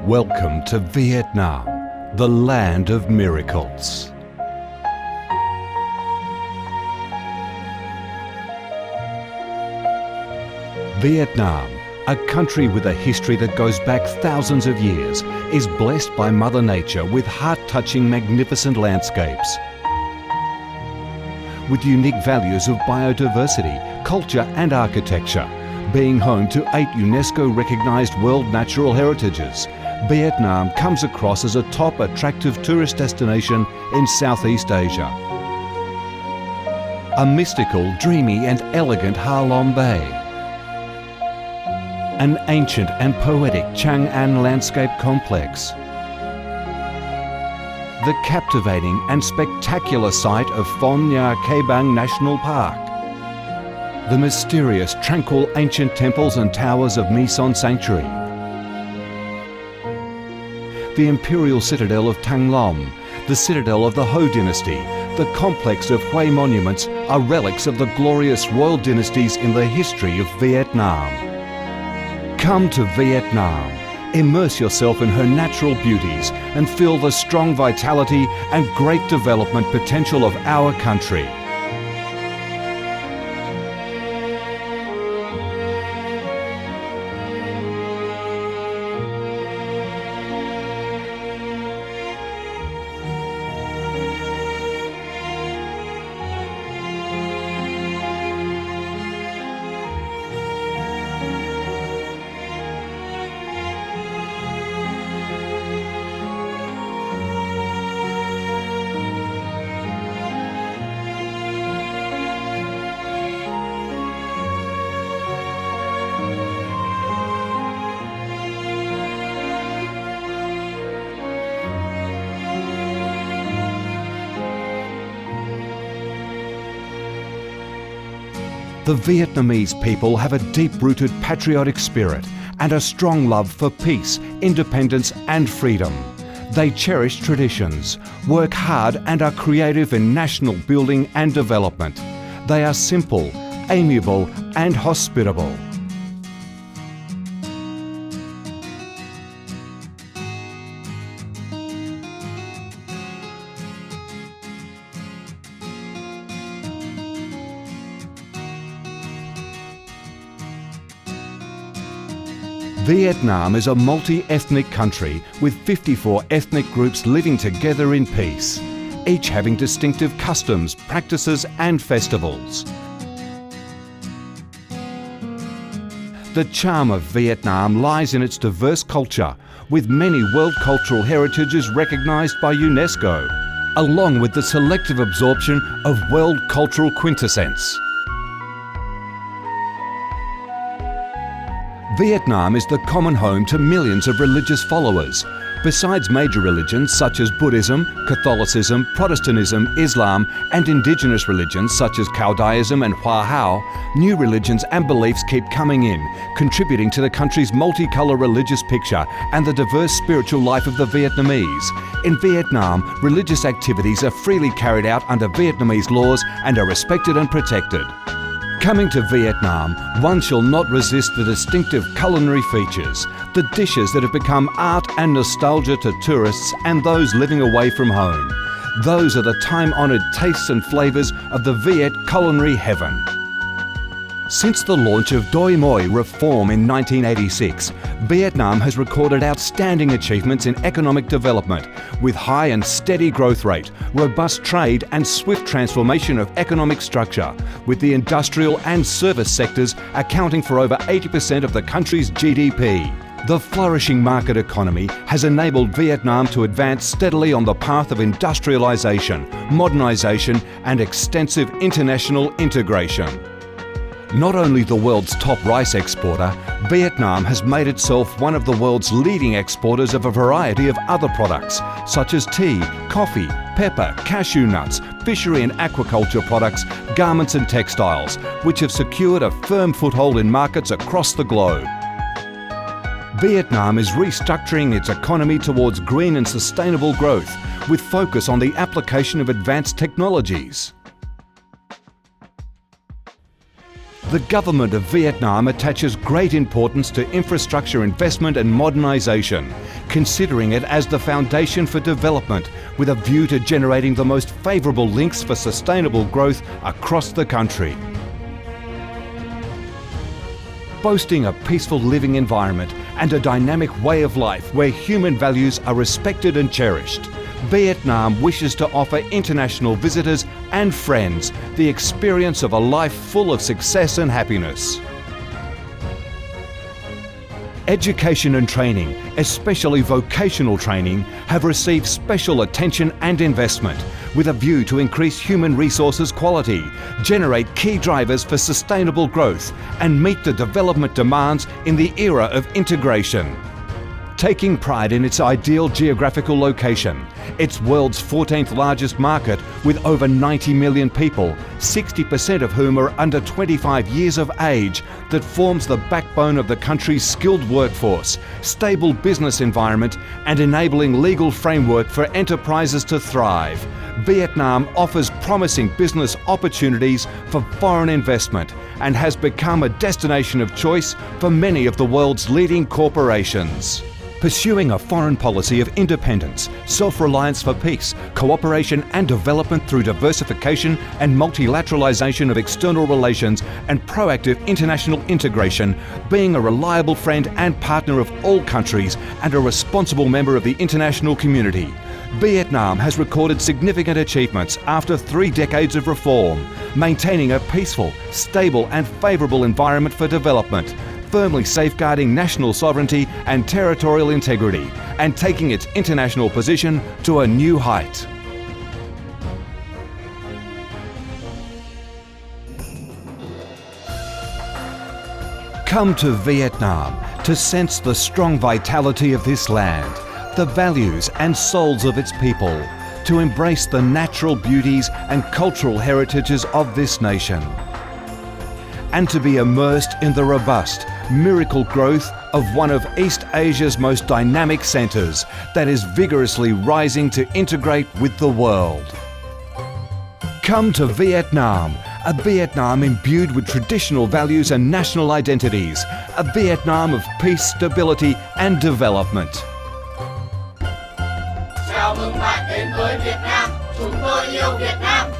Welcome to Viet Nam, the land of miracles. Viet Nam, a country with a history that goes back thousands of years, is blessed by Mother Nature with heart-touching, magnificent landscapes. With unique values of biodiversity, culture and architecture, being home to 8 UNESCO-recognised World Natural Heritages, Viet Nam comes across as a top attractive tourist destination in Southeast Asia. A mystical, dreamy and elegant Ha Long Bay. An ancient and poetic Chang An landscape complex. The captivating and spectacular site of Phon Nha Ke Bang National Park. The mysterious, tranquil ancient temples and towers of My Son Sanctuary. The imperial citadel of Thăng Long, the citadel of the Ho dynasty, the complex of Hue monuments are relics of the glorious royal dynasties in the history of Vietnam. Come to Vietnam, immerse yourself in her natural beauties and feel the strong vitality and great development potential of our country. The Vietnamese people have a deep-rooted patriotic spirit and a strong love for peace, independence and freedom. They cherish traditions, work hard and are creative in national building and development. They are simple, amiable and hospitable. Vietnam is a multi-ethnic country with 54 ethnic groups living together in peace, each having distinctive customs, practices and festivals. The charm of Vietnam lies in its diverse culture, with many World Cultural Heritages recognised by UNESCO, along with the selective absorption of World Cultural Quintessence. Vietnam is the common home to millions of religious followers. Besides major religions such as Buddhism, Catholicism, Protestantism, Islam and indigenous religions such as Caodaism and Hoa Hao, new religions and beliefs keep coming in, contributing to the country's multicolour religious picture and the diverse spiritual life of the Vietnamese. In Vietnam, religious activities are freely carried out under Vietnamese laws and are respected and protected. Coming to Vietnam, one shall not resist the distinctive culinary features, the dishes that have become art and nostalgia to tourists and those living away from home. Those are the time-honoured tastes and flavours of the Viet culinary heaven. Since the launch of Doi Moi reform in 1986, Vietnam has recorded outstanding achievements in economic development, with high and steady growth rate, robust trade and swift transformation of economic structure, with the industrial and service sectors accounting for over 80% of the country's GDP. The flourishing market economy has enabled Vietnam to advance steadily on the path of industrialisation, modernisation and extensive international integration. Not only the world's top rice exporter, Vietnam has made itself one of the world's leading exporters of a variety of other products, such as tea, coffee, pepper, cashew nuts, fishery and aquaculture products, garments and textiles, which have secured a firm foothold in markets across the globe. Vietnam is restructuring its economy towards green and sustainable growth, with focus on the application of advanced technologies. The government of Vietnam attaches great importance to infrastructure investment and modernisation, considering it as the foundation for development with a view to generating the most favourable links for sustainable growth across the country. Boasting a peaceful living environment and a dynamic way of life where human values are respected and cherished, Vietnam wishes to offer international visitors and friends the experience of a life full of success and happiness. Education and training, especially vocational training, have received special attention and investment with a view to increase human resources quality, generate key drivers for sustainable growth, and meet the development demands in the era of integration. Taking pride in its ideal geographical location, its world's 14th largest market with over 90 million people, 60% of whom are under 25 years of age, that forms the backbone of the country's skilled workforce, stable business environment, and enabling legal framework for enterprises to thrive, Vietnam offers promising business opportunities for foreign investment and has become a destination of choice for many of the world's leading corporations. Pursuing a foreign policy of independence, self-reliance for peace, cooperation and development through diversification and multilateralization of external relations and proactive international integration, being a reliable friend and partner of all countries and a responsible member of the international community. Vietnam has recorded significant achievements after 3 decades of reform, maintaining a peaceful, stable and favourable environment for development, firmly safeguarding national sovereignty and territorial integrity, and taking its international position to a new height. Come to Vietnam to sense the strong vitality of this land, the values and souls of its people, to embrace the natural beauties and cultural heritages of this nation, and to be immersed in the robust, miracle growth of one of East Asia's most dynamic centres that is vigorously rising to integrate with the world. Come to Vietnam, a Vietnam imbued with traditional values and national identities, a Vietnam of peace, stability and development. Chào mừng bạn đến với Việt Nam, chúng tôi yêu Việt Nam.